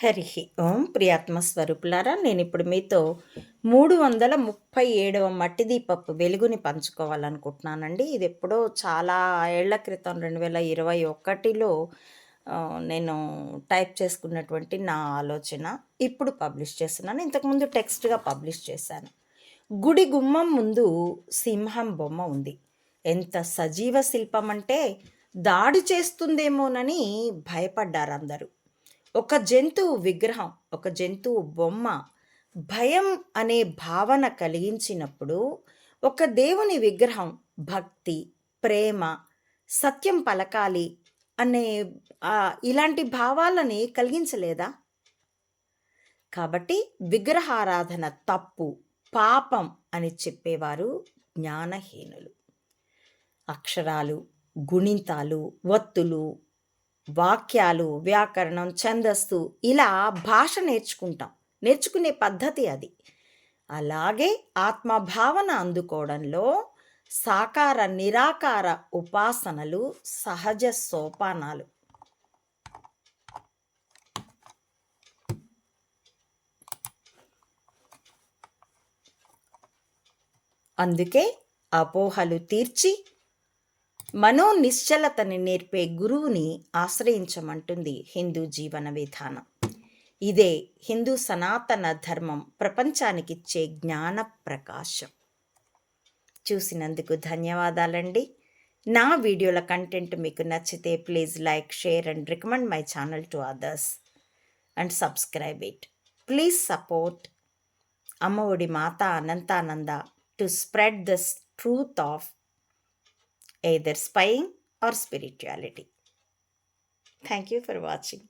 హరి ఓం ప్రియాత్మ స్వరూపులారా, నేను ఇప్పుడు మీతో 337వ మట్టి దీపపు వెలుగుని పంచుకోవాలనుకుంటున్నానండి. ఇది ఎప్పుడో చాలా ఏళ్ల క్రితం 2021లో నేను టైప్ చేసుకున్నటువంటి నా ఆలోచన. ఇప్పుడు పబ్లిష్ చేస్తున్నాను. ఇంతకుముందు టెక్స్ట్గా పబ్లిష్ చేశాను. గుడి గుమ్మం ముందు సింహం బొమ్మ ఉంది. ఎంత సజీవ శిల్పం అంటే దాడి చేస్తుందేమోనని భయపడ్డారు అందరూ. ఒక జంతువు విగ్రహం, ఒక జంతువు బొమ్మ భయం అనే భావన కలిగించినప్పుడు, ఒక దేవుని విగ్రహం భక్తి, ప్రేమ, సత్యం పలకాలి అనే ఇలాంటి భావాలని కలిగించలేదా? కాబట్టి విగ్రహారాధన తప్పు, పాపం అని చెప్పేవారు జ్ఞానహీనులు. అక్షరాలు, గుణింతాలు, ఒత్తులు, వాక్యాలు, వ్యాకరణం, ఛందస్సు ఇలా భాష నేర్చుకునే పద్ధతి అది. అలాగే ఆత్మభావన అందుకోవడంలో సాకార నిరాకార ఉపాసనలు సహజ సోపానాలు. అందుకే అపోహలు తీర్చి మనోనిశ్చలతని నేర్పే గురువుని ఆశ్రయించమంటుంది హిందూ జీవన విధానం. ఇదే హిందూ సనాతన ధర్మం ప్రపంచానికిచ్చే జ్ఞాన ప్రకాశం. చూసినందుకు ధన్యవాదాలండి. నా వీడియోల కంటెంట్ మీకు నచ్చితే please like, share and recommend my channel to others and subscribe it. Please support Ammaodi Mata Anantananda to spread the truth of either spying or spirituality. Thank you for watching.